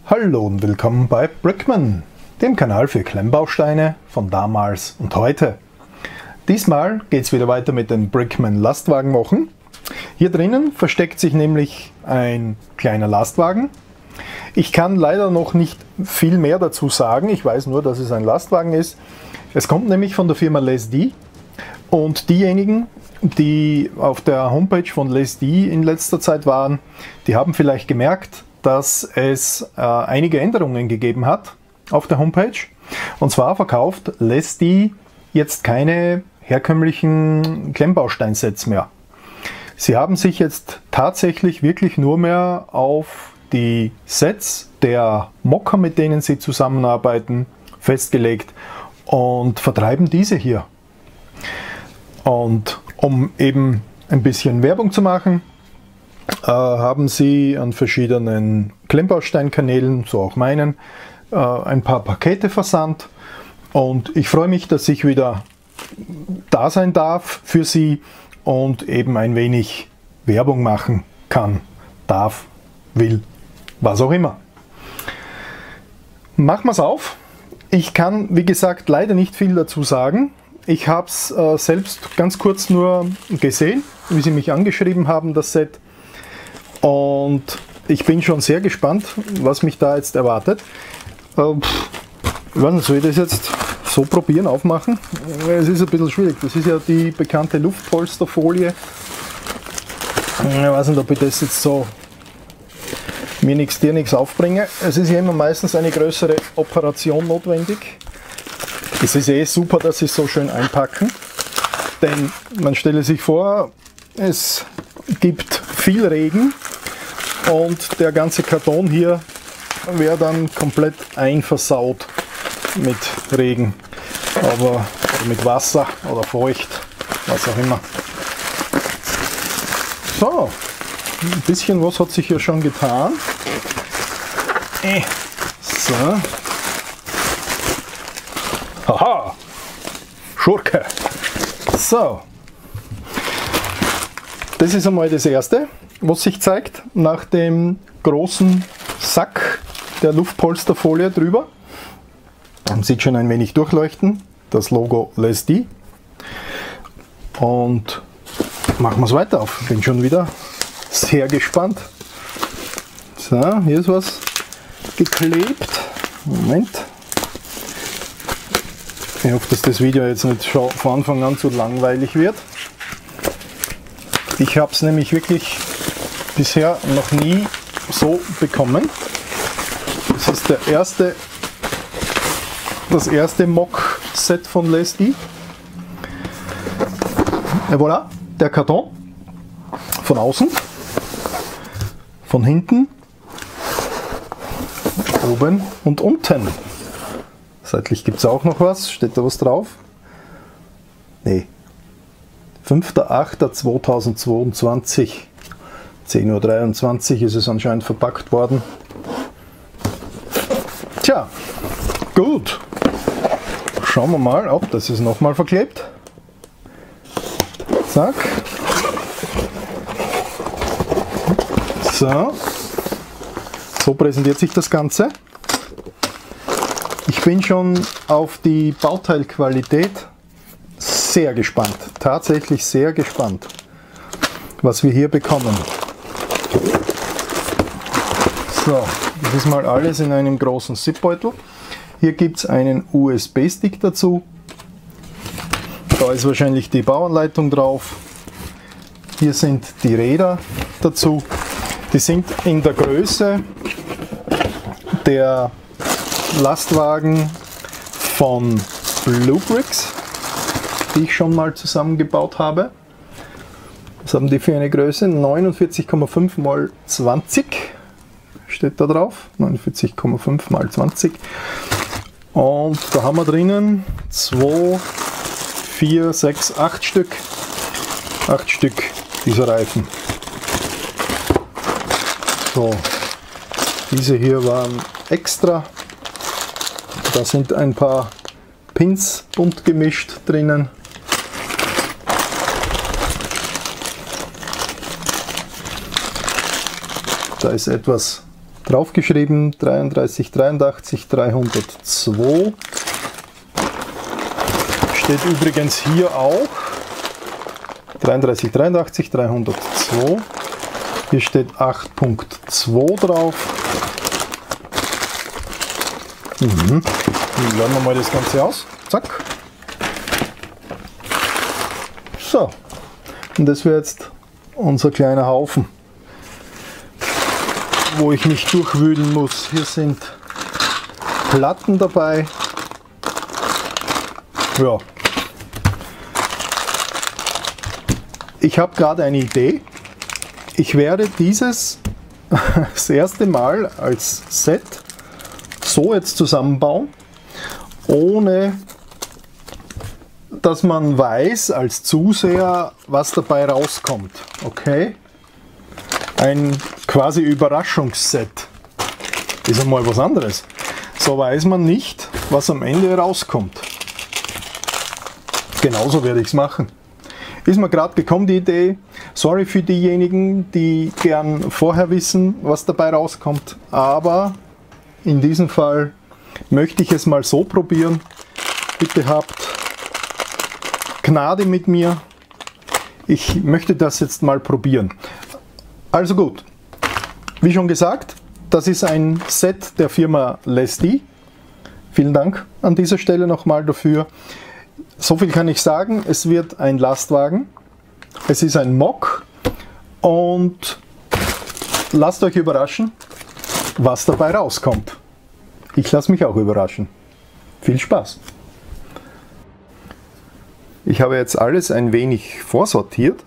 Hallo und willkommen bei Brickman, dem Kanal für Klemmbausteine von damals und heute. Diesmal geht es wieder weiter mit den Brickman Lastwagenwochen. Hier drinnen versteckt sich nämlich ein kleiner Lastwagen. Ich kann leider noch nicht viel mehr dazu sagen, ich weiß nur, dass es ein Lastwagen ist. Es kommt nämlich von der Firma Lesdi und diejenigen, die auf der Homepage von Lesdi in letzter Zeit waren, die haben vielleicht gemerkt, dass es einige Änderungen gegeben hat auf der Homepage. Und zwar verkauft Lesdi jetzt keine herkömmlichen Klemmbausteinsets mehr. Sie haben sich jetzt tatsächlich wirklich nur mehr auf die Sets der Mocker, mit denen sie zusammenarbeiten, festgelegt und vertreiben diese hier. Und um eben ein bisschen Werbung zu machen, haben sie an verschiedenen Klemmbausteinkanälen, so auch meinen, ein paar Pakete versandt. Und ich freue mich, dass ich wieder da sein darf für Sie und eben ein wenig Werbung machen kann, darf, will, was auch immer. Machen wir es auf. Ich kann, wie gesagt, leider nicht viel dazu sagen. Ich habe es selbst ganz kurz nur gesehen, wie Sie mich angeschrieben haben, das Set. Und ich bin schon sehr gespannt, was mich da jetzt erwartet. Ich weiß nicht, soll ich das jetzt so probieren, aufmachen? Es ist ein bisschen schwierig. Das ist ja die bekannte Luftpolsterfolie. Ich weiß nicht, ob ich das jetzt so mir nichts, dir nichts aufbringe. Es ist ja immer meistens eine größere Operation notwendig. Es ist eh super, dass sie es so schön einpacken. Denn man stelle sich vor, es gibt viel Regen und der ganze Karton hier wäre dann komplett einversaut mit Regen, oder mit Wasser oder feucht, was auch immer. So, ein bisschen was hat sich hier schon getan. So. Haha, Schurke. So. Das ist einmal das erste, was sich zeigt, nach dem großen Sack der Luftpolsterfolie drüber. Man sieht schon ein wenig durchleuchten, das Logo Lesdi. Und machen wir es weiter auf. Bin schon wieder sehr gespannt. So, hier ist was geklebt. Moment. Ich hoffe, dass das Video jetzt nicht schon von Anfang an zu langweilig wird. Ich habe es nämlich wirklich bisher noch nie so bekommen. Das ist das erste Mock-Set von Lesdi. Et voilà, der Karton von außen, von hinten, oben und unten. Seitlich gibt es auch noch was. Steht da was drauf? Nee. 5.8.2022. 10:23 Uhr ist es anscheinend verpackt worden. Tja, gut. Schauen wir mal, ob das ist nochmal verklebt. Zack. So. So präsentiert sich das Ganze. Ich bin schon auf die Bauteilqualität sehr gespannt. Tatsächlich sehr gespannt, was wir hier bekommen. So, das ist mal alles in einem großen Zipbeutel. Hier gibt es einen USB-Stick dazu. Da ist wahrscheinlich die Bauanleitung drauf. Hier sind die Räder dazu. Die sind in der Größe der Lastwagen von Blue Bricks, die ich schon mal zusammengebaut habe. Was haben die für eine Größe? 49,5 x 20 steht da drauf. 49,5 x 20. Und da haben wir drinnen 2, 4, 6, 8 Stück. 8 Stück dieser Reifen. So, diese hier waren extra. Da sind ein paar Pins bunt gemischt drinnen. Da ist etwas draufgeschrieben, 33, 83, 302. Steht übrigens hier auch 33, 83, 302. Hier steht 8.2 drauf. Dann laden wir mal das Ganze aus. Zack. So. Und das wäre jetzt unser kleiner Haufen, wo ich mich durchwühlen muss. Hier sind Platten dabei. Ja. Ich habe gerade eine Idee. Ich werde dieses das erste Mal als Set so jetzt zusammenbauen, ohne dass man weiß als Zuseher, was dabei rauskommt. Okay? Ein quasi Überraschungsset. Ist einmal was anderes. So weiß man nicht, was am Ende rauskommt. Genauso werde ich es machen. Ist mir gerade gekommen, die Idee. Sorry für diejenigen, die gern vorher wissen, was dabei rauskommt. Aber in diesem Fall möchte ich es mal so probieren. Bitte habt Gnade mit mir. Ich möchte das jetzt mal probieren. Also gut, wie schon gesagt, das ist ein Set der Firma Lesty. Vielen Dank an dieser Stelle nochmal dafür. So viel kann ich sagen, es wird ein Lastwagen, es ist ein Mock und lasst euch überraschen, was dabei rauskommt. Ich lasse mich auch überraschen. Viel Spaß! Ich habe jetzt alles ein wenig vorsortiert,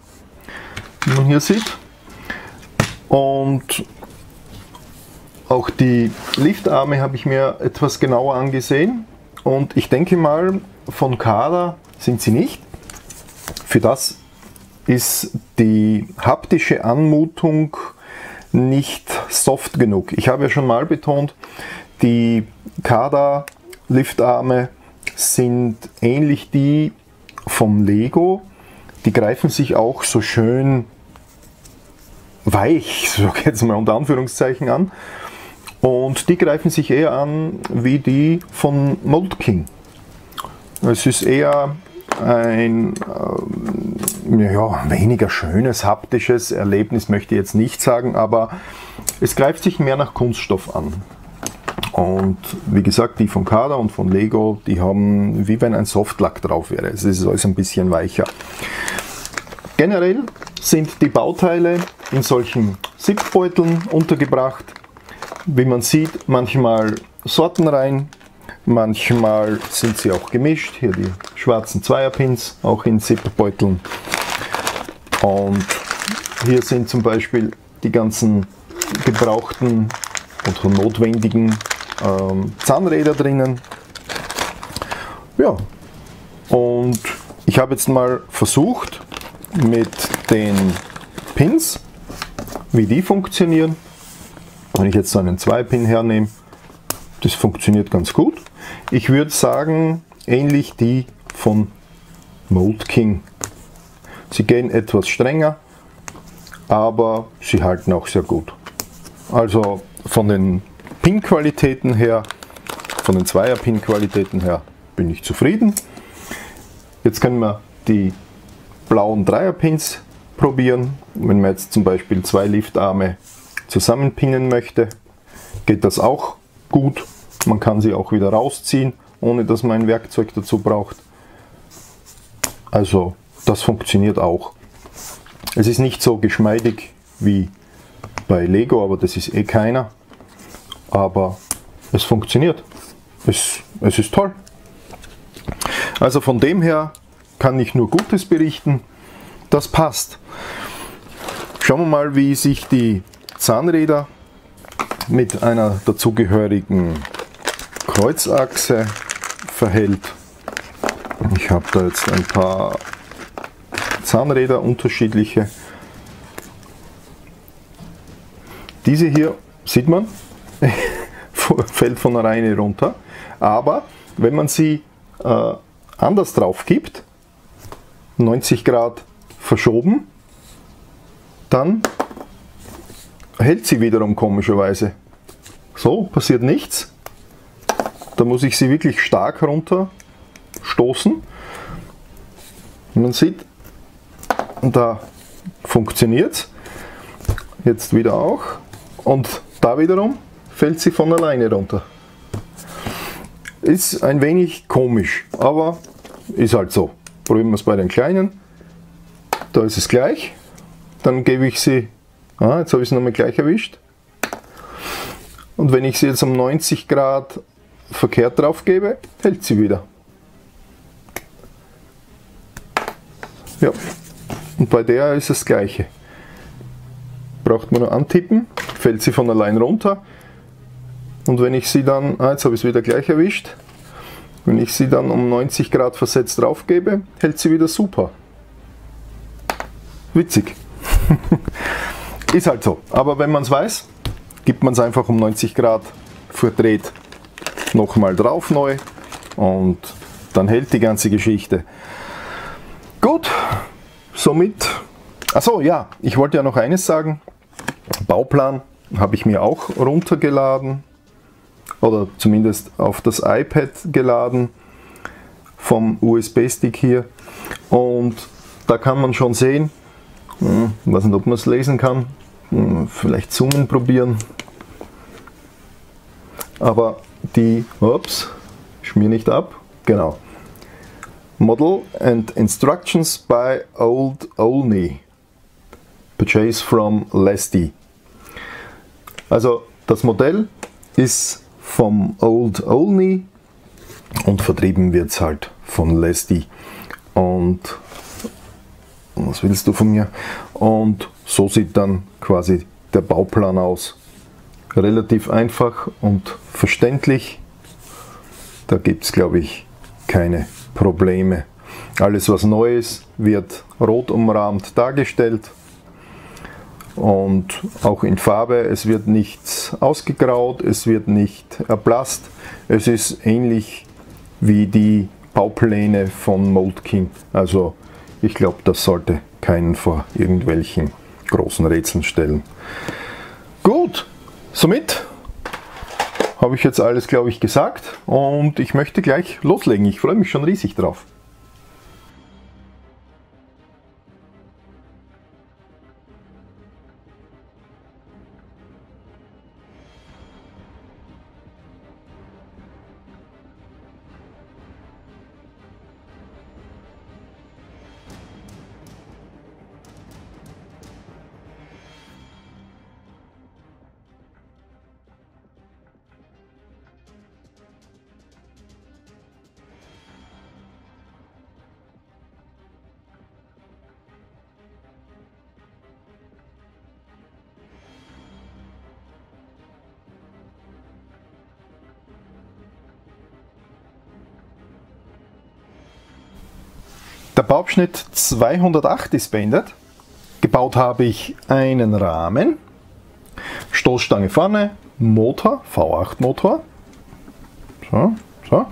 wie man hier sieht, und auch die Liftarme habe ich mir etwas genauer angesehen und ich denke mal, von Kada sind sie nicht. Für das ist die haptische Anmutung nicht soft genug. Ich habe ja schon mal betont, die Kada Liftarme sind ähnlich die vom Lego. Die greifen sich auch so schön weich, so jetzt mal unter Anführungszeichen, an. Und die greifen sich eher an wie die von Mold King. Es ist eher ein weniger schönes haptisches Erlebnis, möchte ich jetzt nicht sagen, aber es greift sich mehr nach Kunststoff an. Und wie gesagt, die von Kada und von Lego, die haben, wie wenn ein Softlack drauf wäre. Es ist alles ein bisschen weicher. Generell sind die Bauteile in solchen Zipbeuteln untergebracht. Wie man sieht, manchmal sortenrein. Manchmal sind sie auch gemischt, hier die schwarzen Zweierpins, auch in Zipbeuteln. Und hier sind zum Beispiel die ganzen gebrauchten und notwendigen Zahnräder drinnen. Ja, und ich habe jetzt mal versucht mit den Pins, wie die funktionieren. Wenn ich jetzt so einen Zweierpin hernehme, das funktioniert ganz gut. Ich würde sagen, ähnlich die von Mold King. Sie gehen etwas strenger, aber sie halten auch sehr gut. Also von den Pin-Qualitäten her, von den Zweier-Pin-Qualitäten her bin ich zufrieden. Jetzt können wir die blauen Dreierpins probieren. Wenn man jetzt zum Beispiel zwei Liftarme zusammenpinnen möchte, geht das auch gut. Man kann sie auch wieder rausziehen, ohne dass man ein Werkzeug dazu braucht. Also das funktioniert auch. Es ist nicht so geschmeidig wie bei Lego, aber das ist eh keiner. Aber es funktioniert. Es ist toll. Also von dem her kann ich nur Gutes berichten. Das passt. Schauen wir mal, wie sich die Zahnräder mit einer dazugehörigen Kreuzachse verhält. Ich habe da jetzt ein paar Zahnräder, unterschiedliche. Diese hier sieht man, fällt von alleine runter, aber wenn man sie anders drauf gibt, 90 Grad verschoben, dann hält sie wiederum komischerweise. So, passiert nichts. Da muss ich sie wirklich stark runter stoßen. Man sieht, da funktioniert es. Jetzt wieder auch. Und da wiederum fällt sie von alleine runter. Ist ein wenig komisch, aber ist halt so. Probieren wir es bei den kleinen. Da ist es gleich. Dann gebe ich sie, jetzt habe ich es nochmal gleich erwischt. Und wenn ich sie jetzt um 90 Grad verkehrt drauf gebe, hält sie wieder. Ja, und bei der ist das gleiche. Braucht man nur antippen, fällt sie von allein runter. Und wenn ich sie dann, jetzt habe ich es wieder gleich erwischt, wenn ich sie dann um 90 Grad versetzt drauf gebe, hält sie wieder super. Witzig. Ist halt so. Aber wenn man es weiß, gibt man es einfach um 90 Grad verdreht nochmal drauf neu und dann hält die ganze Geschichte. Gut, somit, achso ja, ich wollte ja noch eines sagen, Bauplan habe ich mir auch runtergeladen oder zumindest auf das iPad geladen vom USB-Stick hier und da kann man schon sehen, ich weiß nicht, ob man es lesen kann, vielleicht zoomen probieren, aber die, ups, schmier nicht ab, genau. Model and Instructions by Old Olney. Purchase from Lesty. Also das Modell ist vom Old Olney und vertrieben wird es halt von Lesty. Und was willst du von mir? Und so sieht dann quasi der Bauplan aus. Relativ einfach und verständlich. Da gibt es, glaube ich, keine Probleme. Alles, was neu ist, wird rot umrahmt dargestellt und auch in Farbe. Es wird nichts ausgegraut, es wird nicht erblasst. Es ist ähnlich wie die Baupläne von Moleskine. Also ich glaube, das sollte keinen vor irgendwelchen großen Rätseln stellen. Gut, somit habe ich jetzt alles, glaube ich, gesagt und ich möchte gleich loslegen. Ich freue mich schon riesig drauf. Der Bauabschnitt 208 ist beendet. Gebaut habe ich einen Rahmen, Stoßstange vorne, Motor, V8 Motor, so.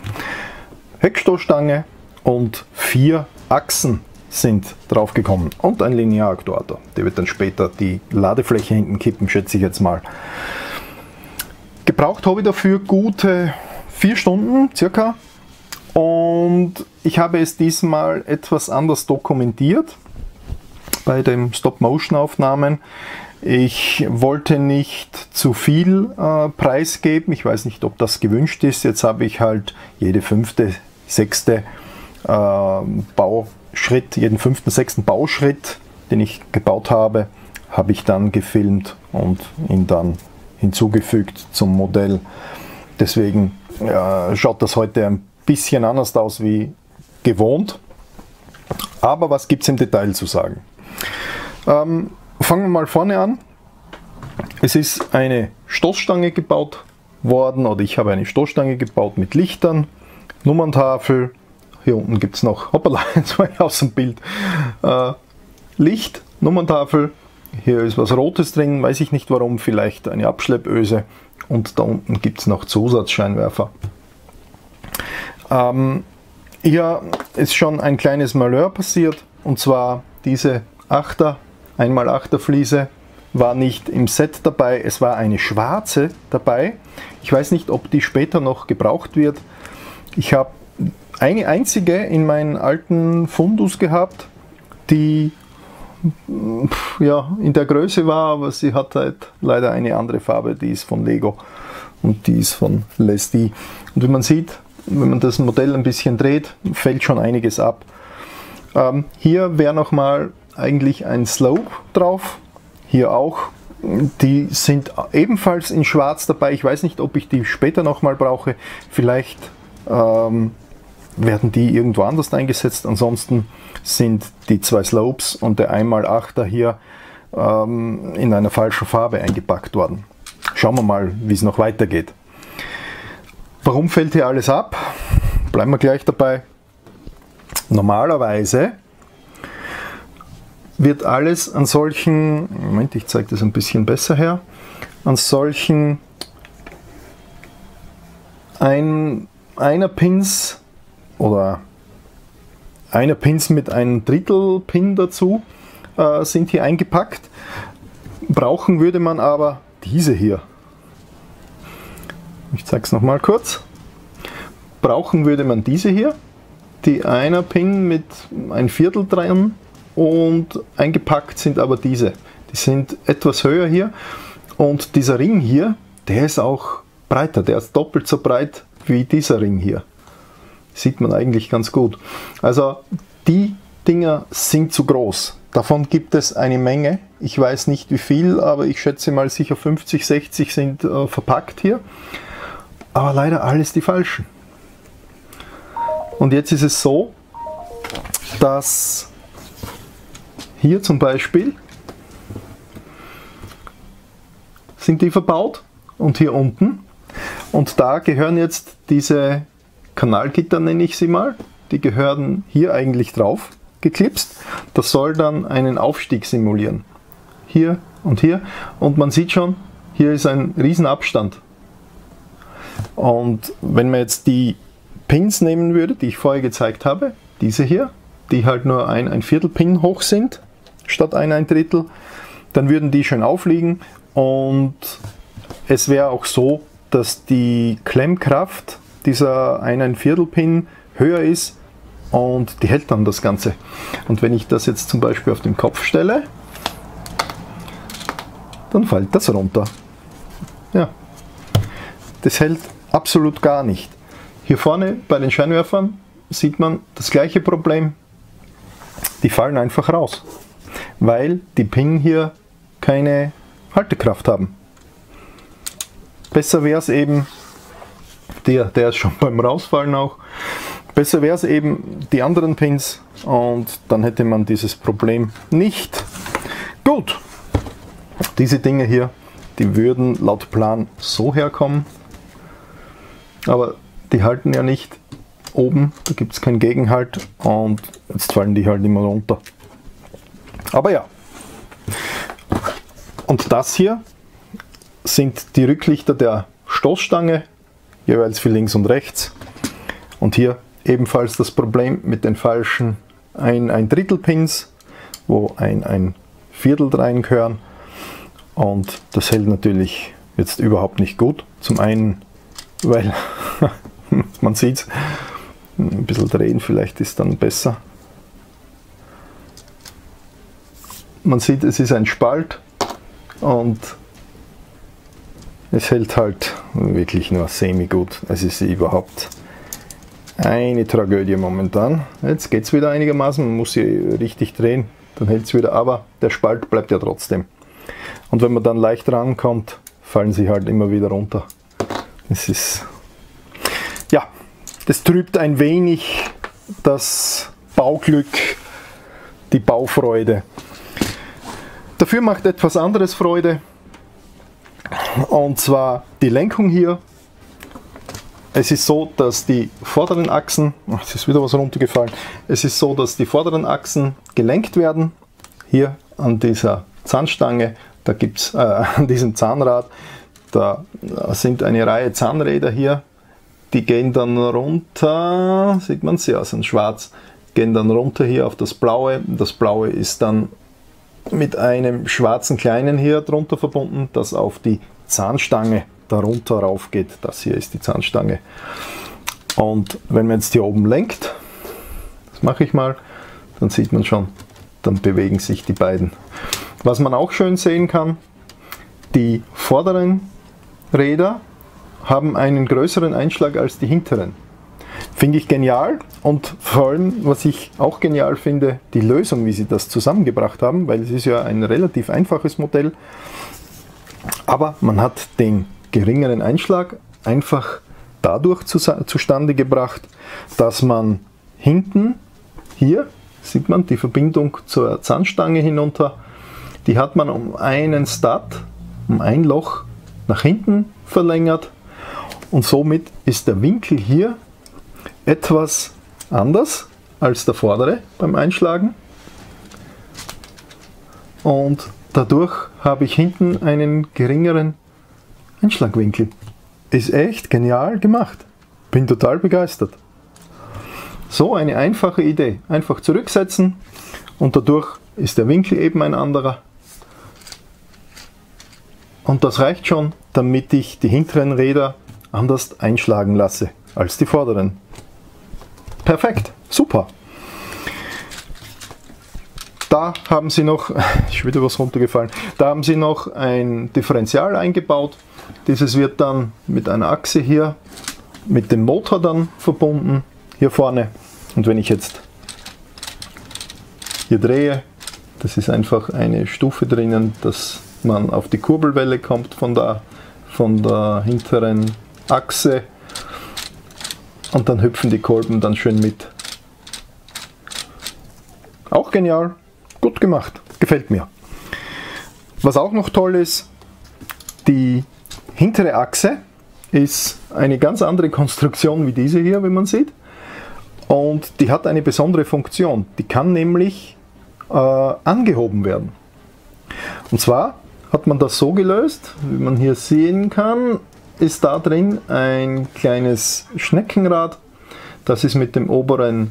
Heckstoßstange und 4 Achsen sind draufgekommen und ein Linearaktuator. Der wird dann später die Ladefläche hinten kippen, schätze ich jetzt mal. Gebraucht habe ich dafür gute 4 Stunden circa. Und ich habe es diesmal etwas anders dokumentiert bei den Stop-Motion-Aufnahmen. Ich wollte nicht zu viel preisgeben. Ich weiß nicht, ob das gewünscht ist. Jetzt habe ich halt jede 5., 6. Bauschritt, jeden 5., 6. Bauschritt, den ich gebaut habe, habe ich dann gefilmt und ihn dann hinzugefügt zum Modell. Deswegen schaut das heute ein bisschen anders aus wie gewohnt. Aber was gibt es im Detail zu sagen? Fangen wir mal vorne an. Es ist eine Stoßstange gebaut worden, oder ich habe eine Stoßstange gebaut mit Lichtern, Nummerntafel. Hier unten gibt es noch, hoppala, jetzt war ich aus dem Bild. Licht, Nummerntafel. Hier ist was Rotes drin, weiß ich nicht warum, vielleicht eine Abschleppöse. Und da unten gibt es noch Zusatzscheinwerfer. Hier ist schon ein kleines Malheur passiert, und zwar diese 1x8er Fliese war nicht im Set dabei, es war eine schwarze dabei. Ich weiß nicht, ob die später noch gebraucht wird. Ich habe eine einzige in meinen alten Fundus gehabt, die ja, in der Größe war, aber sie hat halt leider eine andere Farbe, die ist von Lego und die ist von Leslie. Und wie man sieht, wenn man das Modell ein bisschen dreht, fällt schon einiges ab. Hier wäre nochmal eigentlich ein Slope drauf, hier auch. Die sind ebenfalls in schwarz dabei, ich weiß nicht, ob ich die später nochmal brauche, vielleicht werden die irgendwo anders eingesetzt. Ansonsten sind die zwei Slopes und der 1x8er hier in einer falschen Farbe eingepackt worden. Schauen wir mal, wie es noch weitergeht. Warum fällt hier alles ab? Bleiben wir gleich dabei. Normalerweise wird alles an solchen, Moment, ich zeige das ein bisschen besser her, an solchen einer Pins oder einer Pins mit einem Drittel Pin dazu sind hier eingepackt. Brauchen würde man aber diese hier. Ich zeige es nochmal kurz. Brauchen würde man diese hier, die einer Pin mit ein Viertel dran, und eingepackt sind aber diese. Die sind etwas höher hier und dieser Ring hier, der ist auch breiter, der ist doppelt so breit wie dieser Ring hier. Sieht man eigentlich ganz gut. Also die Dinger sind zu groß. Davon gibt es eine Menge. Ich weiß nicht wie viel, aber ich schätze mal sicher 50, 60 sind verpackt hier. Aber leider alles die falschen. Und jetzt ist es so, dass hier zum Beispiel sind die verbaut und hier unten. Und da gehören jetzt diese Kanalgitter, nenne ich sie mal, die gehören hier eigentlich drauf geklipst. Das soll dann einen Aufstieg simulieren. Hier und hier. Und man sieht schon, hier ist ein riesen Abstand. Und wenn man jetzt die Pins nehmen würde, die ich vorher gezeigt habe, diese hier, die halt nur ein Viertel Pin hoch sind, statt ein Drittel, dann würden die schön aufliegen und es wäre auch so, dass die Klemmkraft dieser ein Viertel Pin höher ist und die hält dann das Ganze. Und wenn ich das jetzt zum Beispiel auf den Kopf stelle, dann fällt das runter. Ja, das hält absolut gar nicht. Hier vorne bei den Scheinwerfern sieht man das gleiche Problem. Die fallen einfach raus, weil die Pin hier keine Haltekraft haben. Besser wäre es eben, der ist schon beim Rausfallen auch, besser wäre es eben die anderen Pins und dann hätte man dieses Problem nicht. Gut, diese Dinge hier, die würden laut Plan so herkommen, aber die halten ja nicht oben, da gibt es keinen Gegenhalt und jetzt fallen die halt immer runter. Aber ja, und das hier sind die Rücklichter der Stoßstange, jeweils für links und rechts. Und hier ebenfalls das Problem mit den falschen ein Drittel Pins, wo ein Viertel reingehören. Und das hält natürlich jetzt überhaupt nicht gut. Zum einen, weil man sieht es, ein bisschen drehen vielleicht ist dann besser. Man sieht, es ist ein Spalt und es hält halt wirklich nur semi gut. Es ist überhaupt eine Tragödie momentan. Jetzt geht es wieder einigermaßen, man muss sie richtig drehen, dann hält es wieder, aber der Spalt bleibt ja trotzdem. Und wenn man dann leicht rankommt, fallen sie halt immer wieder runter. Es ist, ja, das trübt ein wenig das Bauglück, die Baufreude. Dafür macht etwas anderes Freude, und zwar die Lenkung hier. Es ist so, dass die vorderen Achsen, es ist wieder was runtergefallen, es ist so, dass die vorderen Achsen gelenkt werden, hier an dieser Zahnstange, da gibt es an diesem Zahnrad, da sind eine Reihe Zahnräder hier, die gehen dann runter, sieht man es ja, sind schwarz, gehen dann runter hier auf das Blaue ist dann mit einem schwarzen kleinen hier drunter verbunden, das auf die Zahnstange darunter rauf geht. Das hier ist die Zahnstange. Und wenn man jetzt hier oben lenkt, das mache ich mal, dann sieht man schon, dann bewegen sich die beiden. Was man auch schön sehen kann, die vorderen Räder haben einen größeren Einschlag als die hinteren. Finde ich genial, und vor allem, was ich auch genial finde, die Lösung, wie sie das zusammengebracht haben, weil es ist ja ein relativ einfaches Modell, aber man hat den geringeren Einschlag einfach dadurch zustande gebracht, dass man hinten, hier sieht man die Verbindung zur Zahnstange hinunter, die hat man um einen Stud, um ein Loch nach hinten verlängert, und somit ist der Winkel hier etwas anders als der vordere beim Einschlagen, und dadurch habe ich hinten einen geringeren Einschlagwinkel. Ist echt genial gemacht. Bin total begeistert. So eine einfache Idee. Einfach zurücksetzen und dadurch ist der Winkel eben ein anderer. Und das reicht schon, damit ich die hinteren Räder anders einschlagen lasse als die vorderen. Perfekt, super. Da haben sie noch, ist wieder was runtergefallen, da haben sie noch ein Differential eingebaut. Dieses wird dann mit einer Achse hier mit dem Motor dann verbunden, hier vorne. Und wenn ich jetzt hier drehe, das ist einfach eine Stufe drinnen, dass man auf die Kurbelwelle kommt von der hinteren Achse, und dann hüpfen die Kolben dann schön mit. Auch genial, gut gemacht, gefällt mir. Was auch noch toll ist, die hintere Achse ist eine ganz andere Konstruktion wie diese hier, wie man sieht. Und die hat eine besondere Funktion. Die kann nämlich angehoben werden. Und zwar hat man das so gelöst, wie man hier sehen kann, ist da drin ein kleines Schneckenrad. Das ist mit dem oberen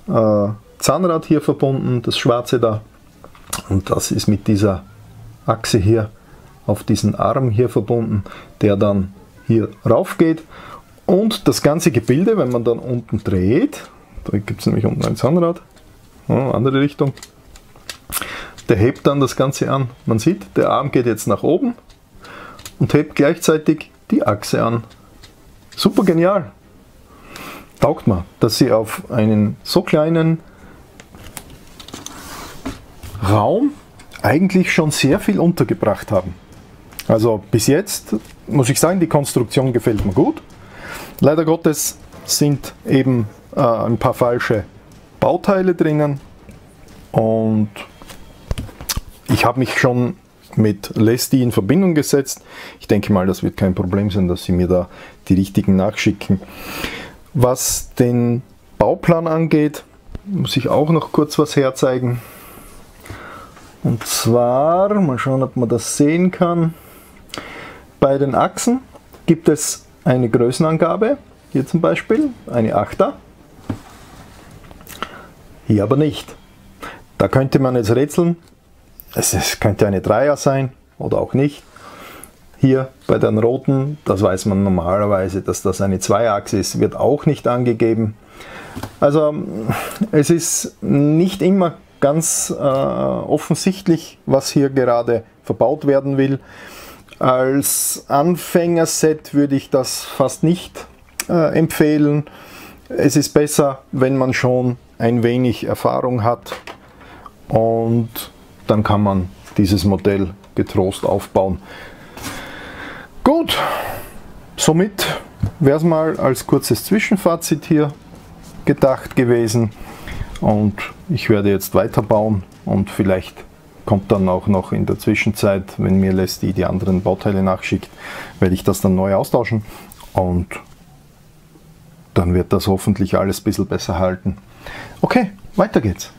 Zahnrad hier verbunden, das schwarze da. Und das ist mit dieser Achse hier auf diesen Arm hier verbunden, der dann hier rauf geht. Und das ganze Gebilde, wenn man dann unten dreht, da gibt es nämlich unten ein Zahnrad, andere Richtung, der hebt dann das Ganze an. Man sieht, der Arm geht jetzt nach oben und hebt gleichzeitig die Achse an. Super genial. Taugt mir, dass sie auf einen so kleinen Raum eigentlich schon sehr viel untergebracht haben. Also bis jetzt muss ich sagen, die Konstruktion gefällt mir gut. Leider Gottes sind eben ein paar falsche Bauteile drinnen, und ich habe mich schon mit Lesti in Verbindung gesetzt. Ich denke mal, das wird kein Problem sein, dass sie mir da die richtigen nachschicken. Was den Bauplan angeht, muss ich auch noch kurz was herzeigen. Und zwar, mal schauen, ob man das sehen kann. Bei den Achsen gibt es eine Größenangabe, hier zum Beispiel eine 8er, hier aber nicht. Da könnte man jetzt rätseln, es könnte eine 3er sein oder auch nicht. Hier bei den roten, das weiß man normalerweise, dass das eine 2-Achse ist, wird auch nicht angegeben. Also es ist nicht immer ganz offensichtlich, was hier gerade verbaut werden will. Als Anfängerset würde ich das fast nicht empfehlen. Es ist besser, wenn man schon ein wenig Erfahrung hat, und dann kann man dieses Modell getrost aufbauen. Gut, somit wäre es mal als kurzes Zwischenfazit hier gedacht gewesen, und ich werde jetzt weiterbauen, und vielleicht kommt dann auch noch in der Zwischenzeit, wenn mir Lesti die anderen Bauteile nachschickt, werde ich das dann neu austauschen, und dann wird das hoffentlich alles ein bisschen besser halten. Okay, weiter geht's.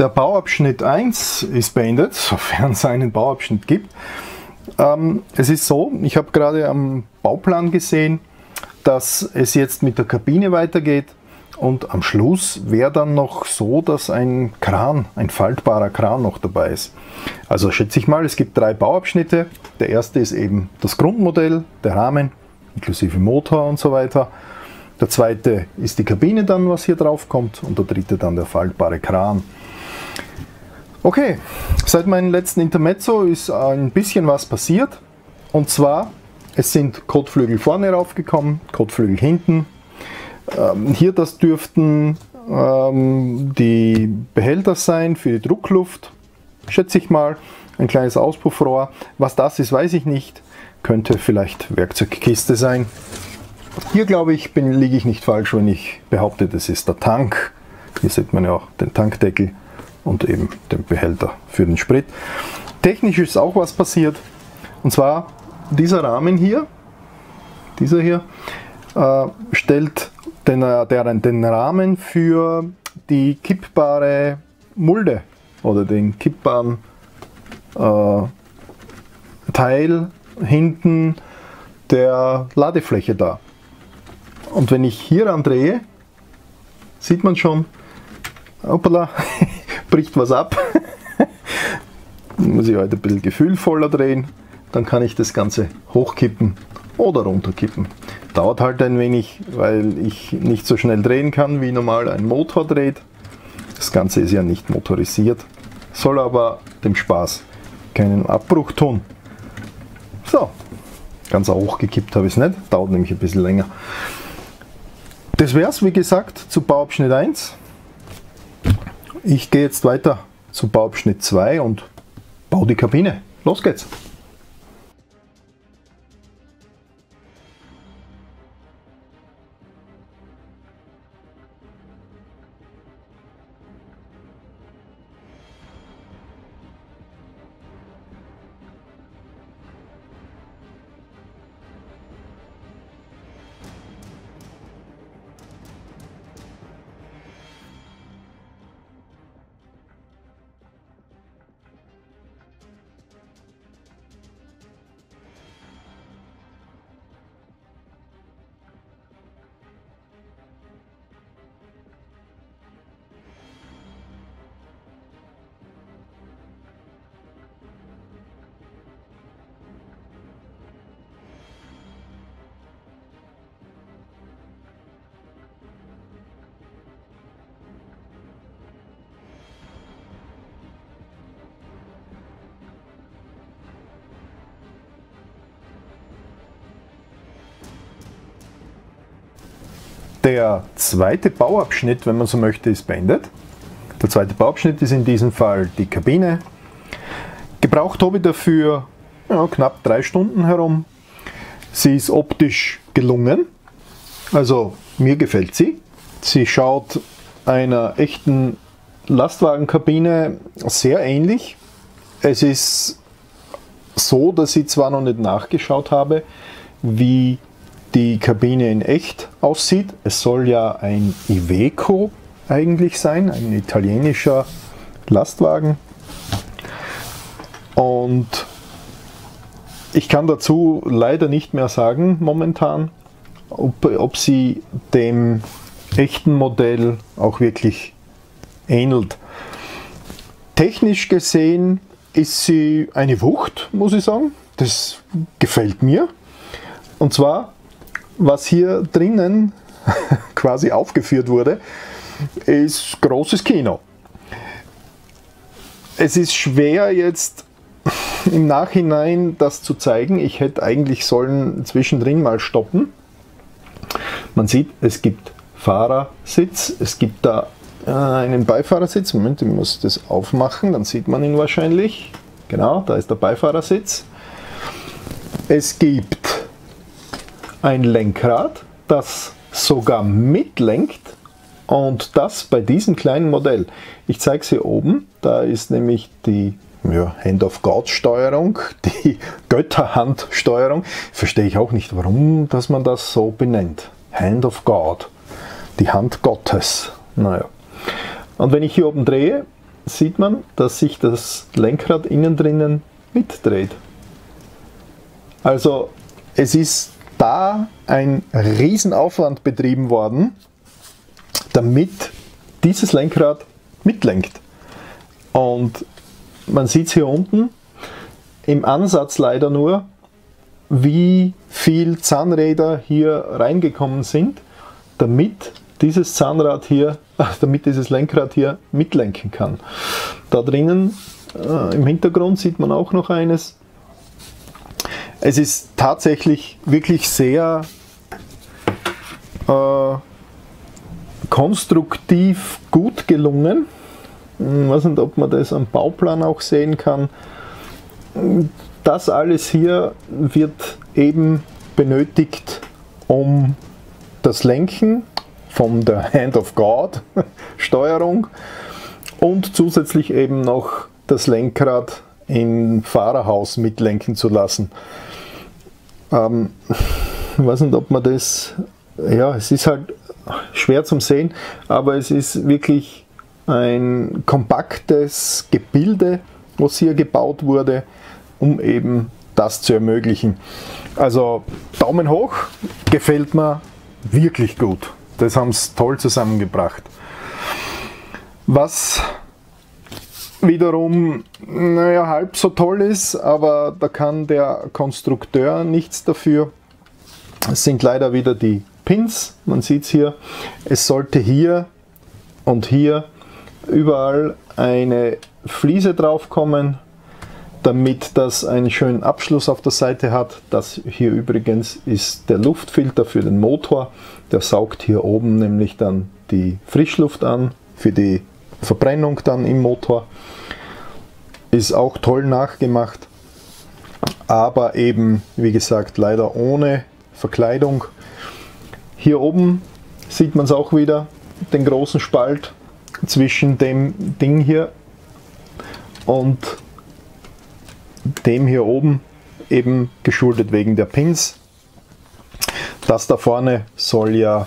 Der Bauabschnitt 1 ist beendet, sofern es einen Bauabschnitt gibt. Es ist so, ich habe gerade am Bauplan gesehen, dass es jetzt mit der Kabine weitergeht und am Schluss wäre dann noch so, dass ein Kran, ein faltbarer Kran noch dabei ist. Also schätze ich mal, es gibt 3 Bauabschnitte. Der erste ist eben das Grundmodell, der Rahmen, inklusive Motor und so weiter. Der zweite ist die Kabine dann, was hier drauf kommt, und der dritte dann der faltbare Kran. Okay, seit meinem letzten Intermezzo ist ein bisschen was passiert, und zwar, es sind Kotflügel vorne raufgekommen, Kotflügel hinten. Hier, das dürften die Behälter sein für die Druckluft, schätze ich mal, ein kleines Auspuffrohr. Was das ist, weiß ich nicht, könnte vielleicht Werkzeugkiste sein. Hier, glaube ich, liege ich nicht falsch, wenn ich behaupte, das ist der Tank. Hier sieht man ja auch den Tankdeckel und eben den Behälter für den Sprit. Technisch ist auch was passiert, und zwar dieser Rahmen hier, stellt den Rahmen für die kippbare Mulde oder den kippbaren Teil hinten der Ladefläche dar. Und wenn ich hier andrehe, sieht man schon, hoppala, bricht was ab. Muss ich heute ein bisschen gefühlvoller drehen, dann kann ich das Ganze hochkippen oder runterkippen. Dauert halt ein wenig, weil ich nicht so schnell drehen kann, wie normal ein Motor dreht. Das Ganze ist ja nicht motorisiert, soll aber dem Spaß keinen Abbruch tun. So, ganz hochgekippt habe ich es nicht, dauert nämlich ein bisschen länger. Das wäre es, wie gesagt, zu Bauabschnitt 1. Ich gehe jetzt weiter zu Bauabschnitt 2 und baue die Kabine. Los geht's! Der zweite Bauabschnitt, wenn man so möchte, ist beendet. Der zweite Bauabschnitt ist in diesem Fall die Kabine. Gebraucht habe ich dafür knapp 3 Stunden herum. Sie ist optisch gelungen, also mir gefällt sie. Sie schaut einer echten Lastwagenkabine sehr ähnlich. Es ist so, dass ich zwar noch nicht nachgeschaut habe, wie die Kabine in echt aussieht. Es soll ja ein Iveco eigentlich sein, ein italienischer Lastwagen. Und ich kann dazu leider nicht mehr sagen momentan, ob sie dem echten Modell auch wirklich ähnelt. Technisch gesehen ist sie eine Wucht, muss ich sagen. Das gefällt mir. Und zwar, was hier drinnen quasi aufgeführt wurde, ist großes Kino. Es ist schwer jetzt im Nachhinein das zu zeigen. Ich hätte eigentlich sollen zwischendrin mal stoppen. Man sieht, es gibt Fahrersitz, es gibt da einen Beifahrersitz. Moment, ich muss das aufmachen, dann sieht man ihn wahrscheinlich. Genau, da ist der Beifahrersitz. Es gibt ein Lenkrad, das sogar mitlenkt, und das bei diesem kleinen Modell. Ich zeige es hier oben, da ist nämlich die Hand-of-God-Steuerung, die Götterhand-Steuerung. Verstehe ich auch nicht, warum dass man das so benennt. Hand of God, die Hand Gottes. Naja. Und wenn ich hier oben drehe, sieht man, dass sich das Lenkrad innen drinnen mitdreht. Also es ist da ein Riesenaufwand betrieben worden, damit dieses Lenkrad mitlenkt. Und man sieht es hier unten im Ansatz leider nur, wie viel Zahnräder hier reingekommen sind, damit dieses Lenkrad hier mitlenken kann. Da drinnen im Hintergrund sieht man auch noch eines. Es ist tatsächlich wirklich sehr konstruktiv gut gelungen. Ich weiß nicht, ob man das am Bauplan auch sehen kann. Das alles hier wird eben benötigt, um das Lenken von der Hand of God Steuerung und zusätzlich eben noch das Lenkrad im Fahrerhaus mitlenken zu lassen. Ich weiß nicht, ob man das, ja, es ist halt schwer zum Sehen, aber es ist wirklich ein kompaktes Gebilde, was hier gebaut wurde, um eben das zu ermöglichen. Also Daumen hoch, gefällt mir wirklich gut. Das haben sie toll zusammengebracht. Was wiederum, naja, halb so toll ist, aber da kann der Konstrukteur nichts dafür. Es sind leider wieder die Pins, man sieht es hier. Es sollte hier und hier überall eine Fliese drauf kommen, damit das einen schönen Abschluss auf der Seite hat. Das hier übrigens ist der Luftfilter für den Motor. Der saugt hier oben nämlich dann die Frischluft an für die Verbrennung dann im Motor. Ist auch toll nachgemacht, aber eben, wie gesagt, leider ohne Verkleidung. Hier oben sieht man es auch wieder, den großen Spalt zwischen dem Ding hier und dem hier oben, eben geschuldet wegen der Pins. Das da vorne soll ja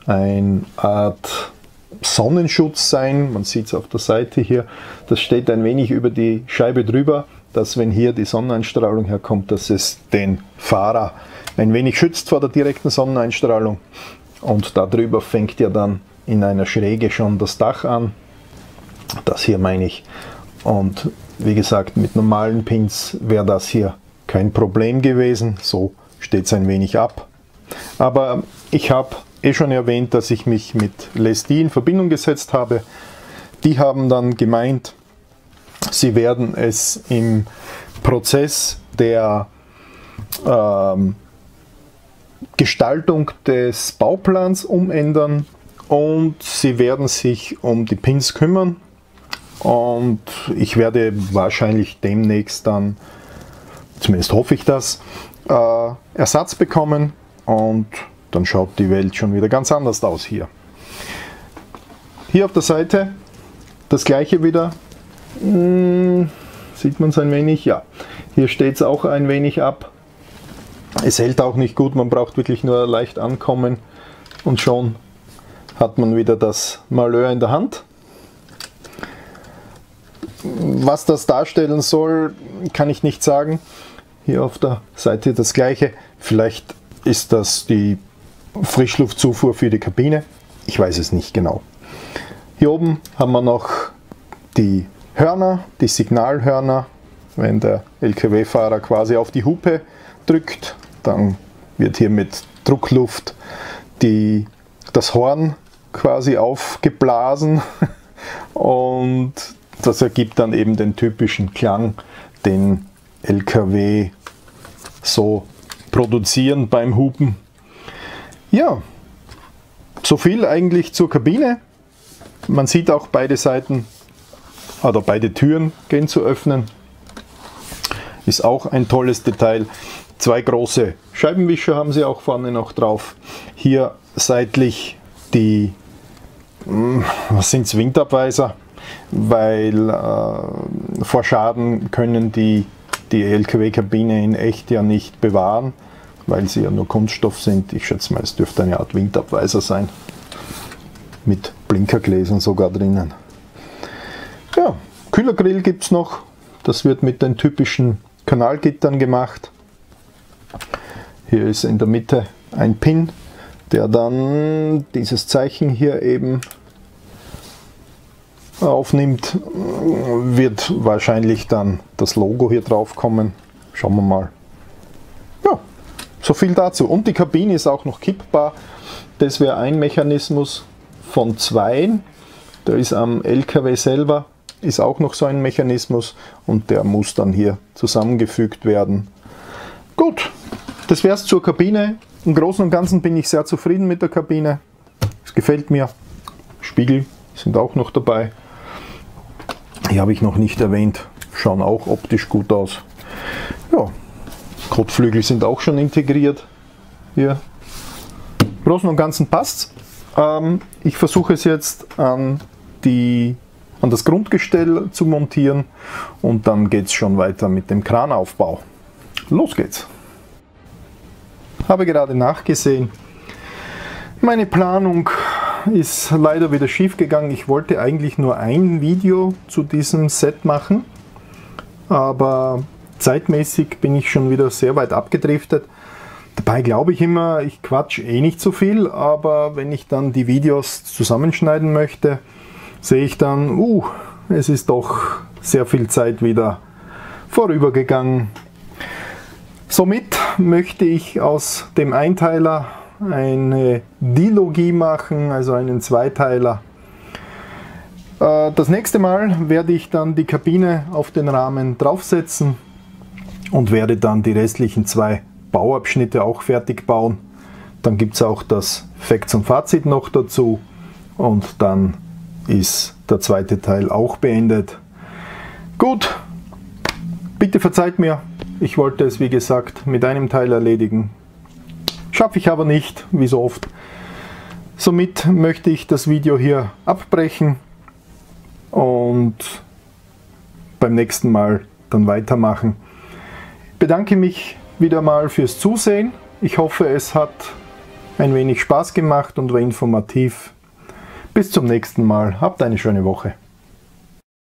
eine Art Sonnenschutz sein, man sieht es auf der Seite hier, das steht ein wenig über die Scheibe drüber, dass wenn hier die Sonneneinstrahlung herkommt, dass es den Fahrer ein wenig schützt vor der direkten Sonneneinstrahlung. Und darüber fängt ja dann in einer Schräge schon das Dach an, das hier meine ich. Und wie gesagt, mit normalen Pins wäre das hier kein Problem gewesen, so steht es ein wenig ab. Aber ich habe schon erwähnt, dass ich mich mit Leslie in Verbindung gesetzt habe. Die haben dann gemeint, sie werden es im Prozess der Gestaltung des Bauplans umändern und sie werden sich um die Pins kümmern. Und ich werde wahrscheinlich demnächst dann, zumindest hoffe ich das, Ersatz bekommen und dann schaut die Welt schon wieder ganz anders aus hier. Hier auf der Seite das gleiche wieder. Sieht man es ein wenig? Ja. Hier steht es auch ein wenig ab. Es hält auch nicht gut, man braucht wirklich nur leicht ankommen und schon hat man wieder das Malheur in der Hand. Was das darstellen soll, kann ich nicht sagen. Hier auf der Seite das gleiche. Vielleicht ist das die Frischluftzufuhr für die Kabine. Ich weiß es nicht genau. Hier oben haben wir noch die Hörner, die Signalhörner. Wenn der LKW-Fahrer quasi auf die Hupe drückt, dann wird hier mit Druckluft das Horn quasi aufgeblasen und das ergibt dann eben den typischen Klang, den LKW so produzieren beim Hupen. Ja, so viel eigentlich zur Kabine. Man sieht auch beide Seiten, oder beide Türen gehen zu öffnen. Ist auch ein tolles Detail. Zwei große Scheibenwischer haben sie auch vorne noch drauf. Hier seitlich die, was sind es, Windabweiser, weil vor Schaden können die LKW-Kabine in echt ja nicht bewahren, weil sie ja nur Kunststoff sind. Ich schätze mal, es dürfte eine Art Windabweiser sein, mit Blinkergläsern sogar drinnen. Ja, Kühlergrill gibt es noch. Das wird mit den typischen Kanalgittern gemacht. Hier ist in der Mitte ein Pin, der dann dieses Zeichen hier eben aufnimmt. Wird wahrscheinlich dann das Logo hier drauf kommen. Schauen wir mal. Ja, so viel dazu. Und die Kabine ist auch noch kippbar. Das wäre ein Mechanismus von zwei. Der ist am LKW selber, ist auch noch so ein Mechanismus und der muss dann hier zusammengefügt werden. Gut, das wäre es zur Kabine. Im Großen und Ganzen bin ich sehr zufrieden mit der Kabine. Es gefällt mir. Spiegel sind auch noch dabei. Die habe ich noch nicht erwähnt. Schauen auch optisch gut aus. Ja, Kotflügel sind auch schon integriert. Hier. Im Großen und Ganzen passt es. Ich versuche es jetzt an das Grundgestell zu montieren und dann geht es schon weiter mit dem Kranaufbau. Los geht's! Habe gerade nachgesehen. Meine Planung ist leider wieder schief gegangen. Ich wollte eigentlich nur ein Video zu diesem Set machen, aber zeitmäßig bin ich schon wieder sehr weit abgedriftet. Dabei glaube ich immer, ich quatsch eh nicht so viel, aber wenn ich dann die Videos zusammenschneiden möchte, sehe ich dann, es ist doch sehr viel Zeit wieder vorübergegangen. Somit möchte ich aus dem Einteiler eine Dilogie machen, also einen Zweiteiler. Das nächste Mal werde ich dann die Kabine auf den Rahmen draufsetzen und werde dann die restlichen zwei Bauabschnitte auch fertig bauen. Dann gibt es auch das Facts und Fazit noch dazu und dann ist der zweite Teil auch beendet. Gut, bitte verzeiht mir, ich wollte es wie gesagt mit einem Teil erledigen. Schaffe ich aber nicht, wie so oft. Somit möchte ich das Video hier abbrechen und beim nächsten Mal dann weitermachen. Ich bedanke mich wieder mal fürs Zusehen. Ich hoffe, es hat ein wenig Spaß gemacht und war informativ. Bis zum nächsten Mal. Habt eine schöne Woche.